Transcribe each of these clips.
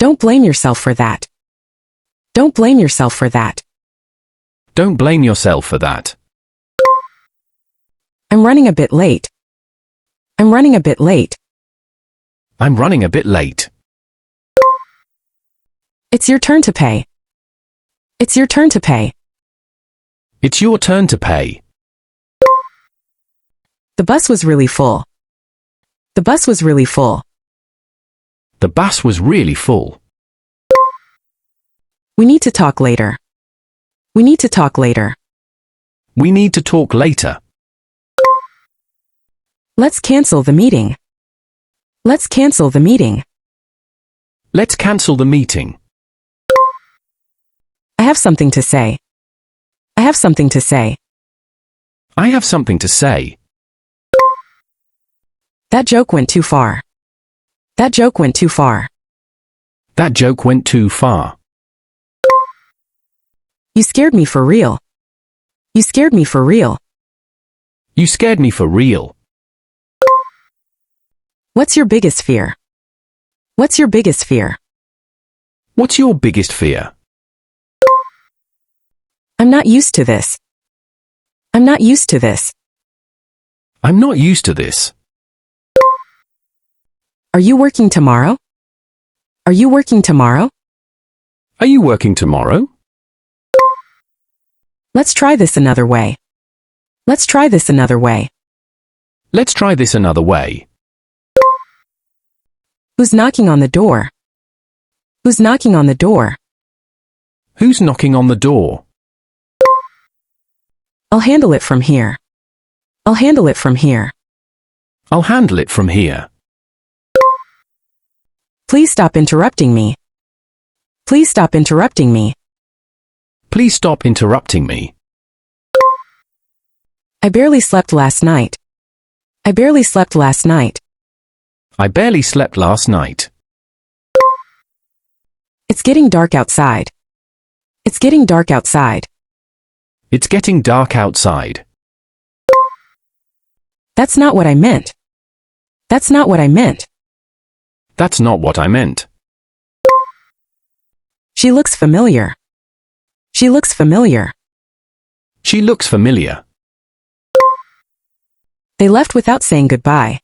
Don't blame yourself for that. Don't blame yourself for that. Don't blame yourself for that. I'm running a bit late. I'm running a bit late. I'm running a bit late. It's your turn to pay. It's your turn to pay. It's your turn to pay. The bus was really full. The bus was really full. The bus was really full. We need to talk later. We need to talk later. We need to talk later. Let's cancel the meeting. Let's cancel the meeting. Let's cancel the meeting. I have something to say. I have something to say. I have something to say. That joke went too far. That joke went too far. That joke went too far. You scared me for real. You scared me for real. You scared me for real. What's your biggest fear? What's your biggest fear? What's your biggest fear? I'm not used to this. I'm not used to this. I'm not used to this. Are you working tomorrow? Are you working tomorrow? Are you working tomorrow? Let's try this another way. Let's try this another way. Let's try this another way. Who's knocking on the door? Who's knocking on the door? Who's knocking on the door? I'll handle it from here. I'll handle it from here. I'll handle it from here. Please stop interrupting me. Please stop interrupting me. Please stop interrupting me. I barely slept last night. I barely slept last night. I barely slept last night. It's getting dark outside. It's getting dark outside. It's getting dark outside. That's not what I meant. That's not what I meant. That's not what I meant. She looks familiar. She looks familiar. She looks familiar. They left without saying goodbye.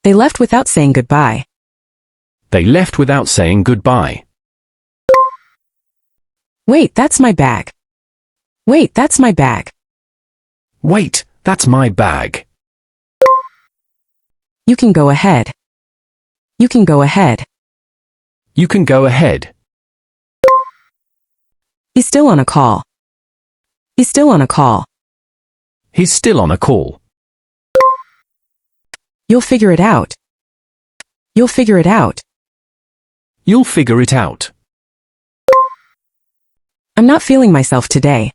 They left without saying goodbye. They left without saying goodbye. Wait, that's my bag. Wait, that's my bag. Wait, that's my bag. You can go ahead. You can go ahead. You can go ahead. He's still on a call. He's still on a call. He's still on a call. You'll figure it out. You'll figure it out. You'll figure it out. I'm not feeling myself today.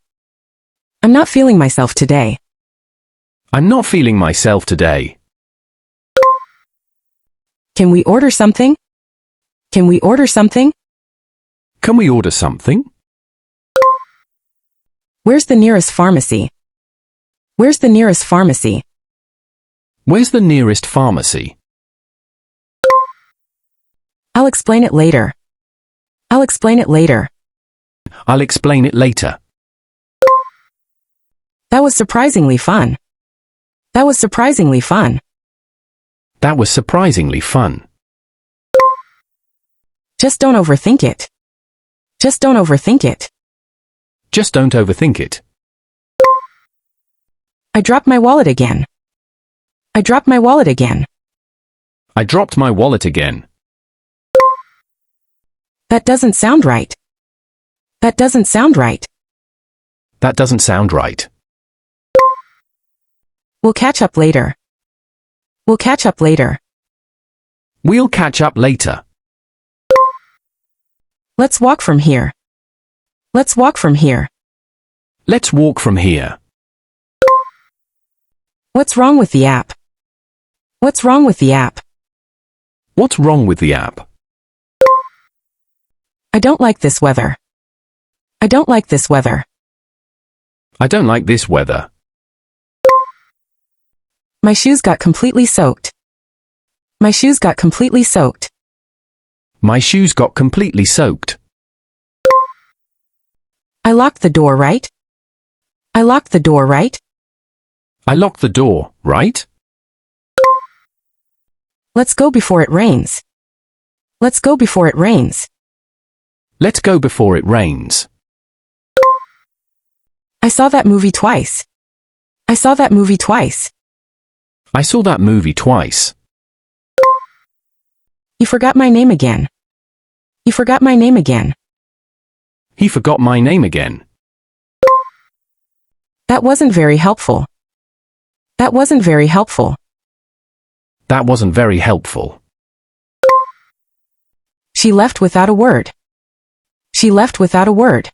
I'm not feeling myself today. I'm not feeling myself today. Can we order something? Can we order something? Can we order something? Where's the nearest pharmacy? Where's the nearest pharmacy? Where's the nearest pharmacy? I'll explain it later. I'll explain it later. I'll explain it later. That was surprisingly fun. That was surprisingly fun. That was surprisingly fun. Just don't overthink it. Just don't overthink it. Just don't overthink it. I dropped my wallet again. I dropped my wallet again. I dropped my wallet again. That doesn't sound right. That doesn't sound right. That doesn't sound right. We'll catch up later. We'll catch up later. We'll catch up later. Let's walk from here. Let's walk from here. Let's walk from here. What's wrong with the app? What's wrong with the app? What's wrong with the app? I don't like this weather. I don't like this weather. I don't like this weather. My shoes got completely soaked. My shoes got completely soaked. My shoes got completely soaked. I locked the door, right? I locked the door, right? I locked the door, right? Let's go before it rains. Let's go before it rains. Let's go before it rains. I saw that movie twice. I saw that movie twice. I saw that movie twice. You forgot my name again. You forgot my name again. He forgot my name again. That wasn't very helpful. That wasn't very helpful. That wasn't very helpful. She left without a word. She left without a word.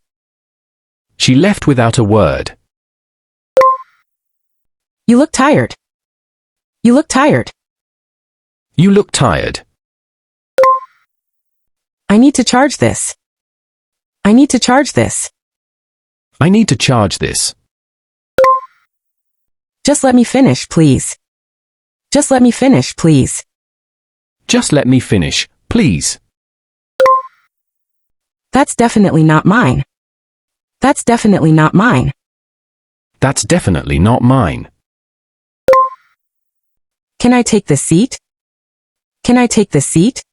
She left without a word. You look tired. You look tired. You look tired. I need to charge this. I need to charge this. I need to charge this. Just let me finish, please. Just let me finish, please. Just let me finish, please. That's definitely not mine. That's definitely not mine. That's definitely not mine. Can I take this seat? Can I take this seat?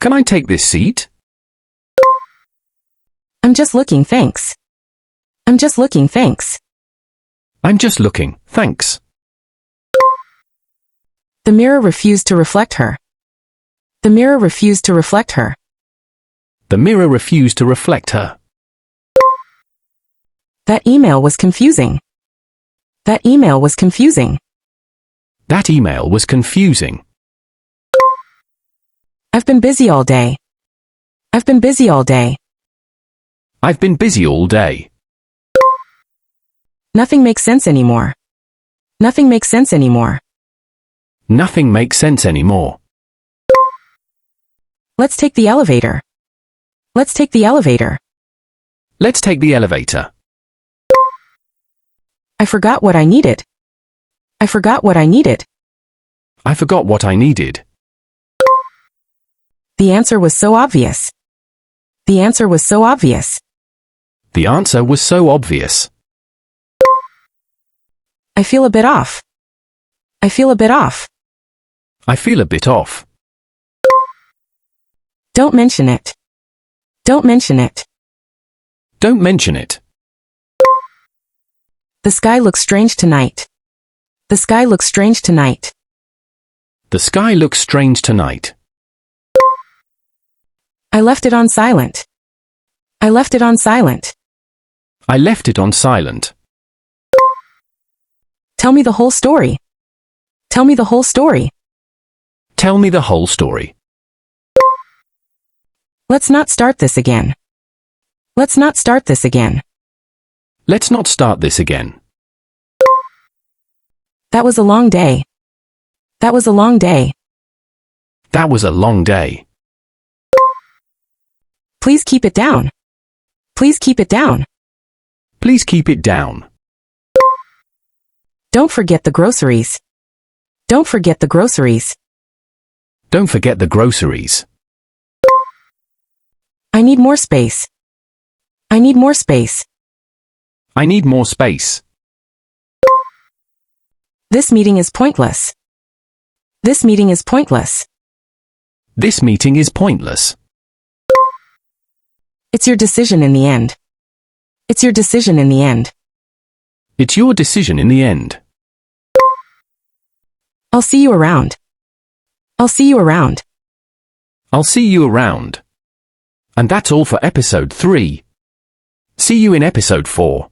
Can I take this seat? I'm just looking, thanks. I'm just looking, thanks. I'm just looking, thanks. The mirror refused to reflect her. The mirror refused to reflect her. The mirror refused to reflect her. That email was confusing. That email was confusing. That email was confusing. I've been busy all day. I've been busy all day. I've been busy all day. Nothing makes sense anymore. Nothing makes sense anymore. Nothing makes sense anymore. Let's take the elevator. Let's take the elevator. Let's take the elevator. I forgot what I needed. I forgot what I needed. I forgot what I needed. The answer was so obvious. The answer was so obvious. The answer was so obvious. I feel a bit off. I feel a bit off. I feel a bit off. Don't mention it. Don't mention it. Don't mention it. The sky looks strange tonight. The sky looks strange tonight. The sky looks strange tonight. I left it on silent. I left it on silent. I left it on silent. Tell me the whole story. Tell me the whole story. Tell me the whole story. Let's not start this again. Let's not start this again. Let's not start this again. That was a long day. That was a long day. That was a long day. Please keep it down. Please keep it down. Please keep it down. Don't forget the groceries. Don't forget the groceries. Don't forget the groceries. I need more space. I need more space. I need more space. This meeting is pointless. This meeting is pointless. This meeting is pointless. It's your decision in the end. It's your decision in the end. It's your decision in the end. I'll see you around. I'll see you around. I'll see you around. And that's all for episode 3. See you in episode 4.